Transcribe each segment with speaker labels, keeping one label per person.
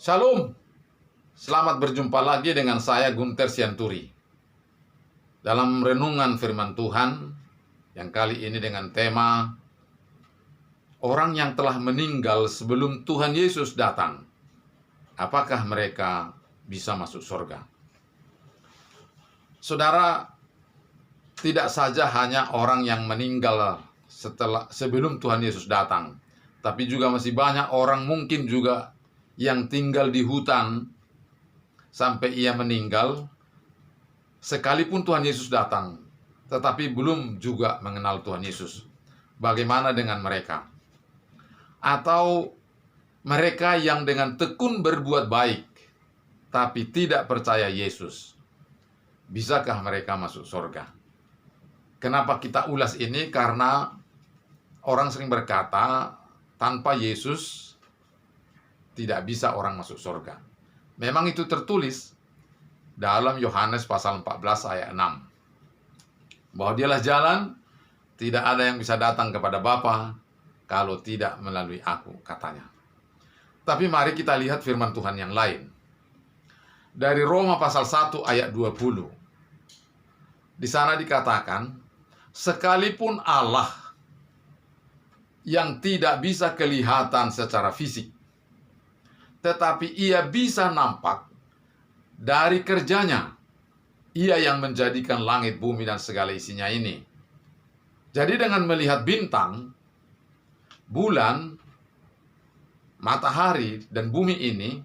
Speaker 1: Shalom, selamat berjumpa lagi dengan saya Gunter Sianturi dalam renungan firman Tuhan yang kali ini dengan tema orang yang telah meninggal sebelum Tuhan Yesus datang, apakah mereka bisa masuk surga? Saudara, tidak saja hanya orang yang meninggal sebelum Tuhan Yesus datang, tapi juga masih banyak orang mungkin juga yang tinggal di hutan sampai ia meninggal, sekalipun Tuhan Yesus datang, tetapi belum juga mengenal Tuhan Yesus. Bagaimana dengan mereka? Atau mereka yang dengan tekun berbuat baik, tapi tidak percaya Yesus, bisakah mereka masuk surga? Kenapa kita ulas ini? Karena orang sering berkata, tanpa Yesus tidak bisa orang masuk surga. Memang itu tertulis dalam Yohanes pasal 14 ayat 6. Bahwa dialah jalan, tidak ada yang bisa datang kepada Bapa kalau tidak melalui aku, katanya. Tapi mari kita lihat firman Tuhan yang lain. Dari Roma pasal 1 ayat 20. Di sana dikatakan, sekalipun Allah yang tidak bisa kelihatan secara fisik, tetapi ia bisa nampak dari kerjanya. Ia yang menjadikan langit, bumi, dan segala isinya ini. Jadi dengan melihat bintang, bulan, matahari, dan bumi ini,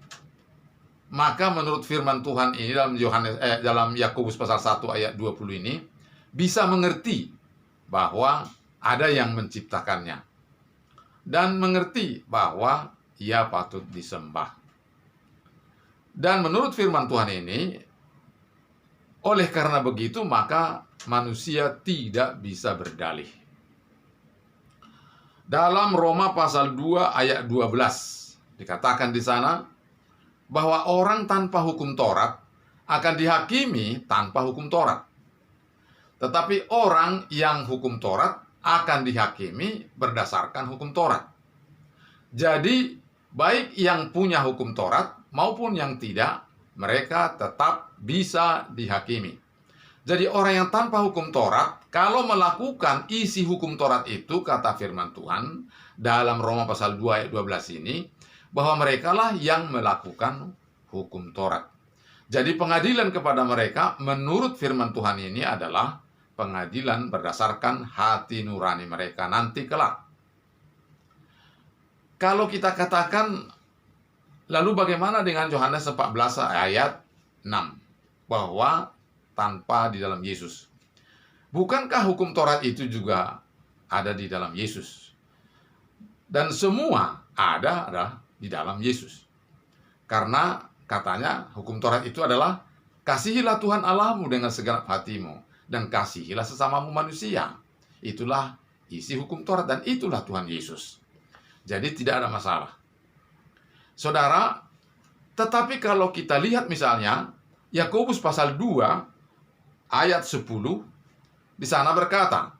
Speaker 1: maka menurut firman Tuhan ini dalam Yakobus pasal 1 ayat 20 ini, bisa mengerti bahwa ada yang menciptakannya. Dan mengerti bahwa ia patut disembah. Dan menurut firman Tuhan ini, oleh karena begitu maka manusia tidak bisa berdalih. Dalam Roma pasal 2 ayat 12 dikatakan di sana bahwa orang tanpa hukum Taurat akan dihakimi tanpa hukum Taurat. Tetapi orang yang hukum Taurat akan dihakimi berdasarkan hukum Taurat. Jadi baik yang punya hukum Taurat maupun yang tidak, mereka tetap bisa dihakimi. Jadi orang yang tanpa hukum Taurat, kalau melakukan isi hukum Taurat itu, kata firman Tuhan dalam Roma pasal 2 ayat 12 ini, bahwa merekalah yang melakukan hukum Taurat. Jadi pengadilan kepada mereka menurut firman Tuhan ini adalah pengadilan berdasarkan hati nurani mereka nanti kelak. Kalau kita katakan, lalu bagaimana dengan Yohanes 14 ayat 6? Bahwa tanpa di dalam Yesus. Bukankah hukum Taurat itu juga ada di dalam Yesus? Dan semua ada di dalam Yesus. Karena katanya hukum Taurat itu adalah kasihilah Tuhan Allahmu dengan segenap hatimu dan kasihilah sesamamu manusia. Itulah isi hukum Taurat dan itulah Tuhan Yesus. Jadi tidak ada masalah. Saudara, tetapi kalau kita lihat misalnya Yakobus pasal 2 ayat 10, di sana berkata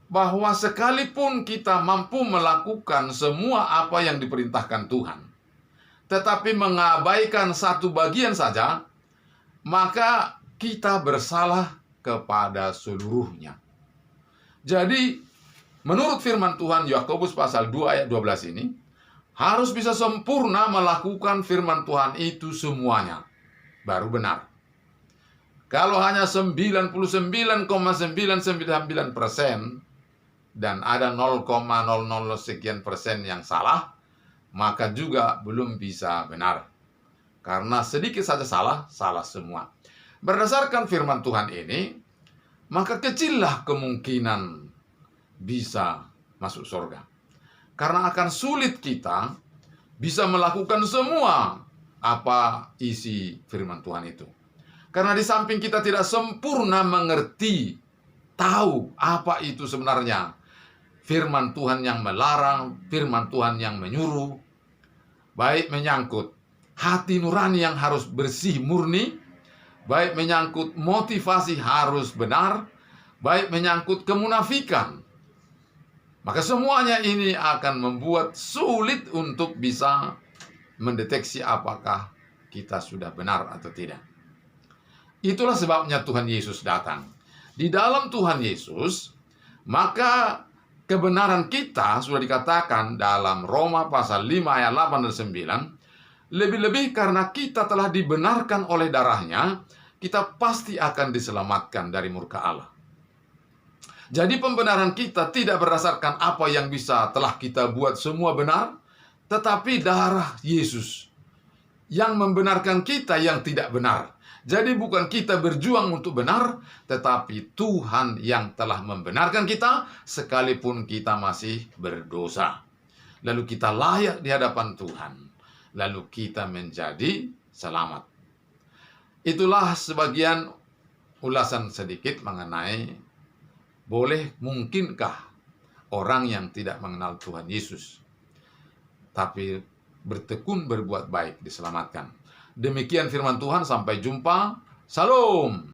Speaker 1: bahwa sekalipun kita mampu melakukan semua apa yang diperintahkan Tuhan, tetapi mengabaikan satu bagian saja, maka kita bersalah kepada seluruhnya. Jadi menurut firman Tuhan Yakobus pasal 2 ayat 12 ini, harus bisa sempurna melakukan firman Tuhan itu semuanya, baru benar. Kalau hanya 99,999% dan ada 0,00 sekian persen yang salah, maka juga belum bisa benar. Karena sedikit saja salah, salah semua. Berdasarkan firman Tuhan ini, maka kecillah kemungkinan bisa masuk surga. Karena akan sulit kita bisa melakukan semua apa isi firman Tuhan itu. Karena di samping kita tidak sempurna mengerti, tahu apa itu sebenarnya firman Tuhan yang melarang, firman Tuhan yang menyuruh, baik menyangkut hati nurani yang harus bersih murni, baik menyangkut motivasi harus benar, baik menyangkut kemunafikan. Maka semuanya ini akan membuat sulit untuk bisa mendeteksi apakah kita sudah benar atau tidak. Itulah sebabnya Tuhan Yesus datang. Di dalam Tuhan Yesus, maka kebenaran kita sudah dikatakan dalam Roma pasal 5 ayat 8 dan 9, lebih-lebih karena kita telah dibenarkan oleh darahnya, kita pasti akan diselamatkan dari murka Allah. Jadi pembenaran kita tidak berdasarkan apa yang bisa telah kita buat semua benar, tetapi darah Yesus yang membenarkan kita yang tidak benar. Jadi bukan kita berjuang untuk benar, tetapi Tuhan yang telah membenarkan kita sekalipun kita masih berdosa. Lalu kita layak di hadapan Tuhan. Lalu kita menjadi selamat. Itulah sebagian ulasan sedikit mengenai mungkinkah orang yang tidak mengenal Tuhan Yesus tapi bertekun berbuat baik diselamatkan. Demikian firman Tuhan, sampai jumpa. Salam.